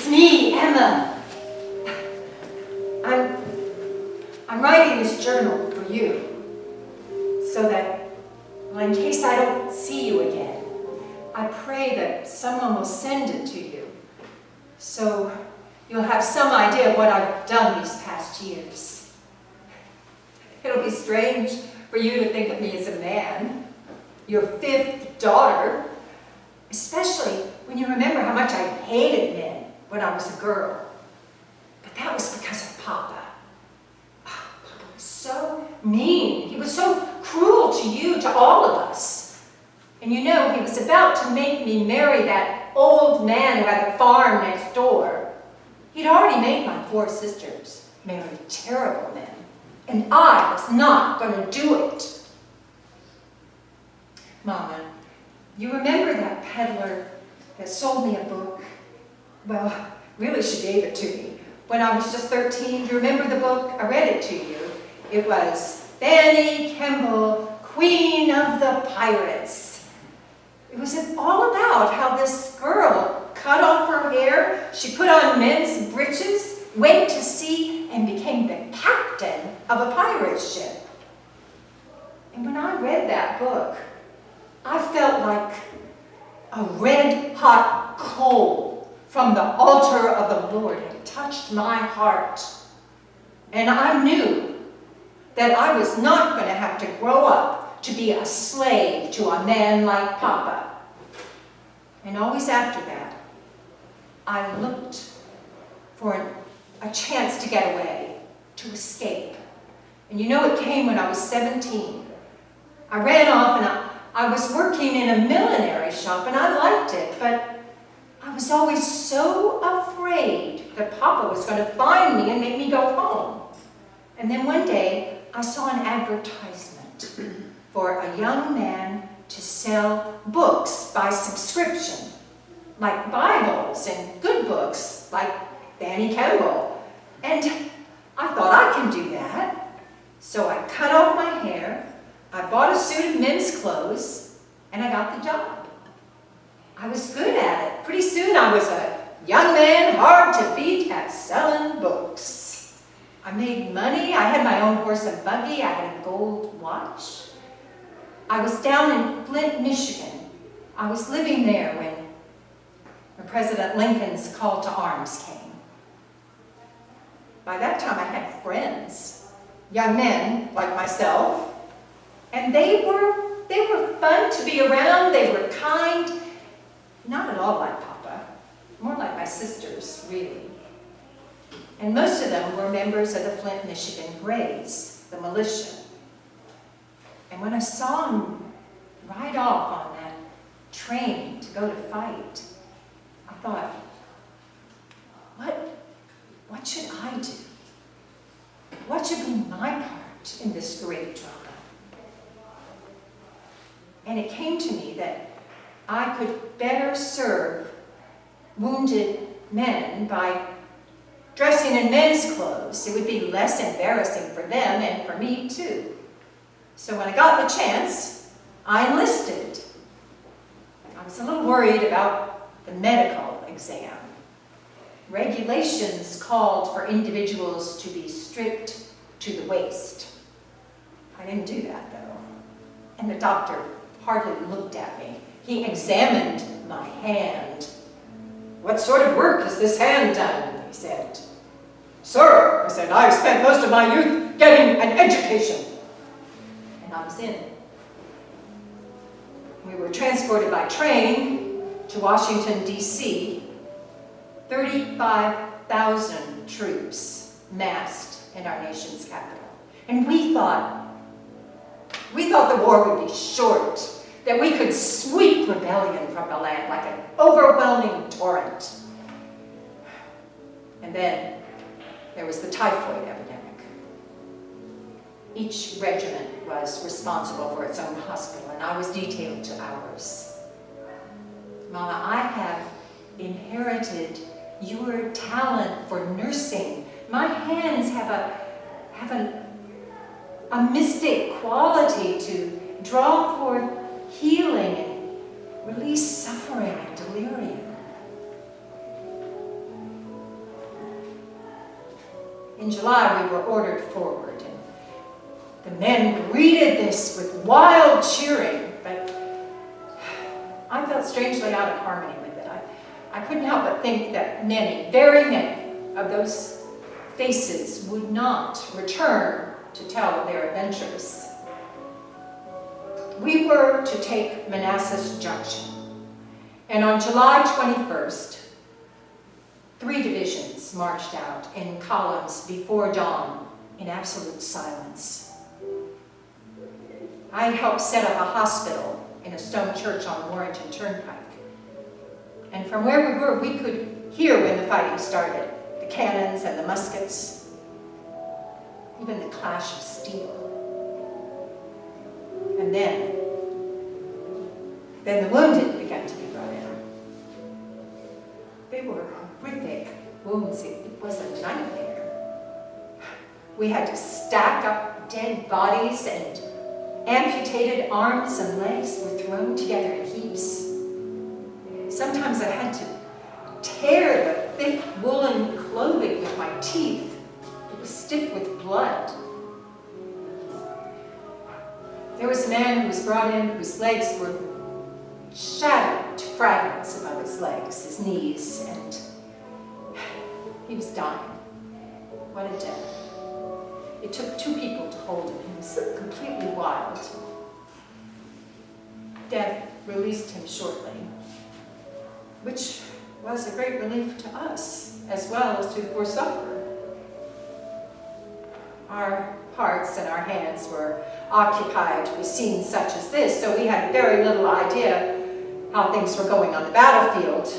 It's me, Emma. I'm writing this journal for you so that, well, in case I don't see you again, I pray that someone will send it to you so you'll have some idea of what I've done these past years. It'll be strange for you to think of me as a man, your fifth daughter, especially when you remember how much I hated men when I was a girl. But that was because of Papa. Papa was so mean. He was so cruel to you, to all of us. And you know, he was about to make me marry that old man who had the farm next door. He'd already made my 4 sisters marry terrible men. And I was not going to do it. Mama, you remember that peddler that sold me a book? Well, really, she gave it to me when I was just 13. Do you remember the book? I read it to you. It was Fanny Kemble, Queen of the Pirates. It was all about how this girl cut off her hair, she put on men's breeches, went to sea, and became the captain of a pirate ship. And when I read that book, I felt like a red-hot coal from the altar of the Lord had touched my heart. And I knew that I was not going to have to grow up to be a slave to a man like Papa. And always after that, I looked for a chance to get away, to escape. And you know, it came when I was 17. I ran off and I was working in a millinery shop and I liked it, but I was always so afraid that Papa was going to find me and make me go home. And then one day, I saw an advertisement for a young man to sell books by subscription, like Bibles and good books, like Fanny Kemble. And I thought, I can do that. So I cut off my hair, I bought a suit of men's clothes, and I got the job. I was good at it. Pretty soon I was a young man, hard to beat at selling books. I made money, I had my own horse and buggy, I had a gold watch. I was down in Flint, Michigan. I was living there when President Lincoln's call to arms came. By that time I had friends, young men like myself, and they were fun to be around, they were kind, not at all like Papa, more like my sisters, really. And most of them were members of the Flint, Michigan Grays, the militia. And when I saw them ride off on that train to go to fight, I thought, what should I do? What should be my part in this great drama? And it came to me that I could better serve wounded men by dressing in men's clothes. It would be less embarrassing for them and for me too. So when I got the chance, I enlisted. I was a little worried about the medical exam. Regulations called for individuals to be stripped to the waist. I didn't do that though. And the doctor hardly looked at me. He examined my hand. "What sort of work has this hand done?" he said. "Sir," I said, "I've spent most of my youth getting an education." And I was in. We were transported by train to Washington, D.C. 35,000 troops massed in our nation's capital. And we thought the war would be short, that we could sweep rebellion from the land like an overwhelming torrent. And then there was the typhoid epidemic. Each regiment was responsible for its own hospital, and I was detailed to ours. Mama, I have inherited your talent for nursing. My hands have a mystic quality to draw forth healing and release suffering and delirium. In July, we were ordered forward, and the men greeted this with wild cheering, but I felt strangely out of harmony with it. I couldn't help but think that many, very many of those faces would not return to tell their adventures. We were to take Manassas Junction, and on July 21st, 3 divisions marched out in columns before dawn in absolute silence. I helped set up a hospital in a stone church on the Warrington Turnpike. And from where we were, we could hear when the fighting started, the cannons and the muskets, even the clash of steel. And then the wounded began to be brought in. They were horrific wounds. It was a nightmare. We had to stack up dead bodies, and amputated arms and legs were thrown together in heaps. Sometimes I had to tear the thick woolen clothing with my teeth. It was stiff with blood. There was a man who was brought in whose legs were shattered to fragments above his legs, his knees, and he was dying. What a death. It took 2 people to hold him. He was completely wild. Death released him shortly, which was a great relief to us, as well as to the poor sufferer. Our hearts and our hands were occupied with scenes such as this, so we had very little idea how things were going on the battlefield.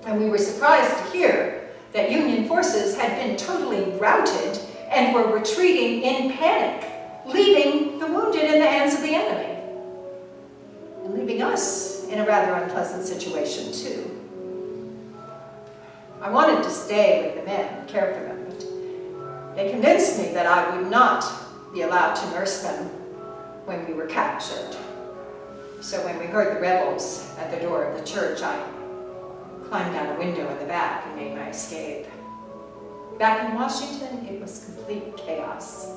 And we were surprised to hear that Union forces had been totally routed and were retreating in panic, leaving the wounded in the hands of the enemy, and leaving us in a rather unpleasant situation too. I wanted to stay with the men and care for them, but they convinced me that I would not be allowed to nurse them when we were captured. So when we heard the rebels at the door of the church, I climbed out a window in the back and made my escape. Back in Washington, it was complete chaos.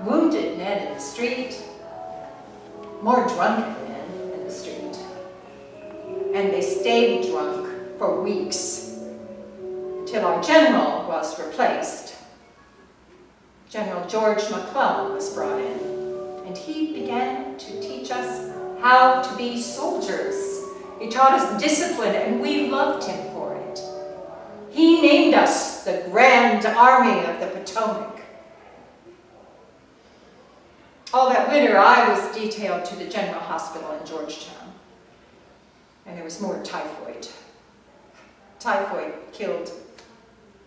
Wounded men in the street, more drunken men in the street. And they stayed drunk for weeks, till our general was replaced. General George McClellan was brought in, and he began to teach us how to be soldiers. He taught us discipline, and we loved him for it. He named us the Grand Army of the Potomac. All that winter, I was detailed to the General Hospital in Georgetown, and there was more typhoid. Typhoid killed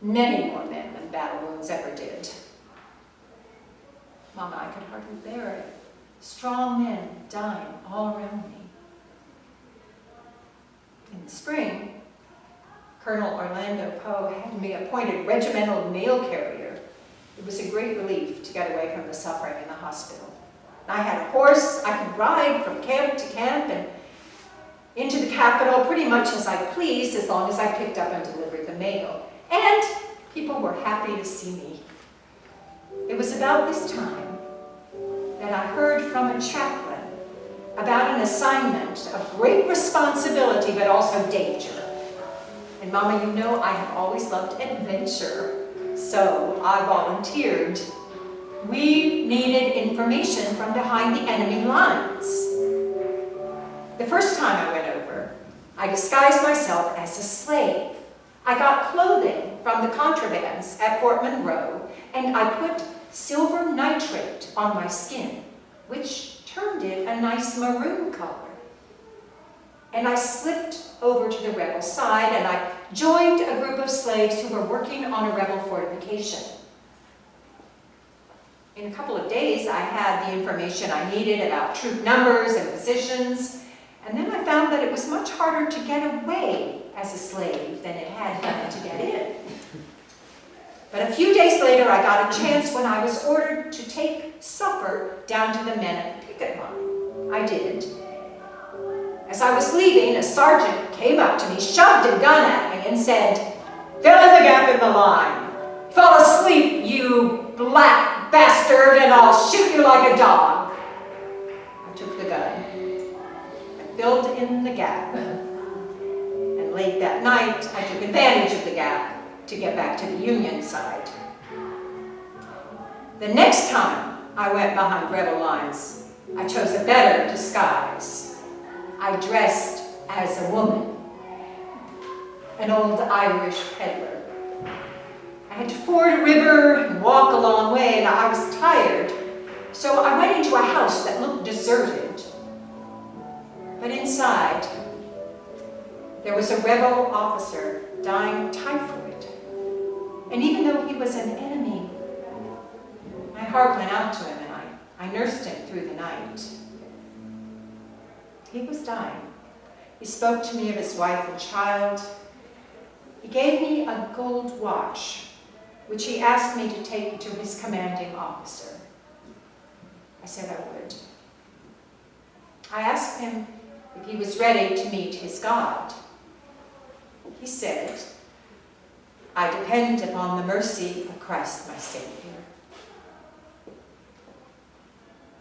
many more men than battle wounds ever did. Mama, I could hardly bear it. Strong men dying all around me. In the spring, Colonel Orlando Poe had me appointed regimental mail carrier. It was a great relief to get away from the suffering in the hospital. I had a horse. I could ride from camp to camp and into the capital pretty much as I pleased, as long as I picked up and delivered the mail. And people were happy to see me. It was about this time that I heard from a chaplain about an assignment of great responsibility, but also danger. And Mama, you know I have always loved adventure, so I volunteered. We needed information from behind the enemy lines. The first time I went over, I disguised myself as a slave. I got clothing from the contrabands at Fort Monroe, and I put silver nitrate on my skin, which turned it a nice maroon color. And I slipped over to the rebel side, and I joined a group of slaves who were working on a rebel fortification. In a couple of days, I had the information I needed about troop numbers and positions, and then I found that it was much harder to get away as a slave than it had been to get in. But a few days later, I got a chance when I was ordered to take supper down to the men at the picket line. I did. As I was leaving, a sergeant came up to me, shoved a gun at me, and said, "Fill in the gap in the line. Fall asleep, you black bastard, and I'll shoot you like a dog. I took the gun. I filled in the gap. And late that night, I took advantage of the gap to get back to the Union side. The next time I went behind rebel lines, I chose a better disguise. I dressed as a woman, an old Irish peddler. I had to ford a river and walk a long way, and I was tired, so I went into a house that looked deserted. But inside, there was a rebel officer dying of typhoid. And even though he was an enemy, my heart went out to him, and I nursed him through the night. He was dying. He spoke to me of his wife and child. He gave me a gold watch, which he asked me to take to his commanding officer. I said I would. I asked him if he was ready to meet his God. He said, I depend upon the mercy of Christ my Savior.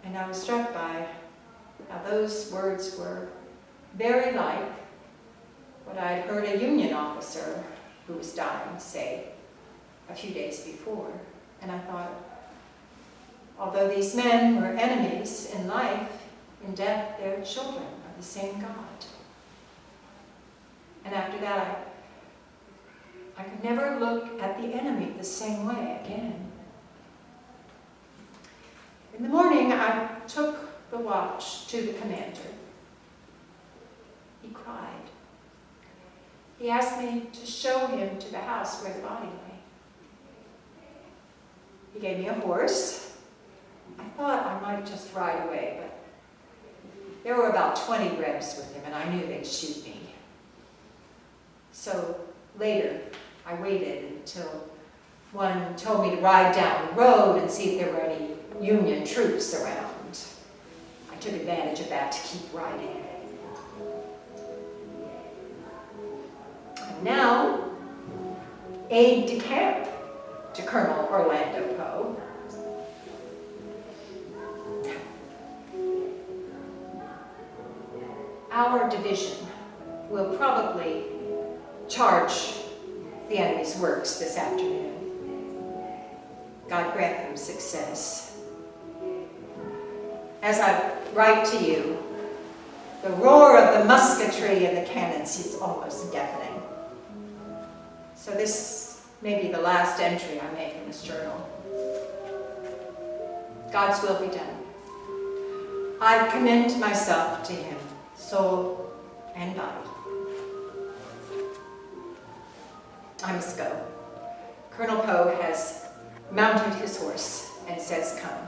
And I was struck by how those words were very like what I had heard a Union officer who was dying say a few days before. And I thought, although these men were enemies in life, in death they're children of the same God. And after that, I could never look at the enemy the same way again. In the morning, I took the watch to the commander. He cried. He asked me to show him to the house where the body lay. He gave me a horse. I thought I might just ride away, but there were about 20 Rebs with him, and I knew they'd shoot me. So later, I waited until one told me to ride down the road and see if there were any Union troops around. I took advantage of that to keep riding. And now, aide-de-camp to Colonel Orlando Poe. Our division will probably charge the enemy's works this afternoon. God grant them success. As I write to you, the roar of the musketry and the cannons is almost deafening. So this may be the last entry I make in this journal. God's will be done. I commend myself to him, soul and body. I must go. Colonel Poe has mounted his horse and says, come.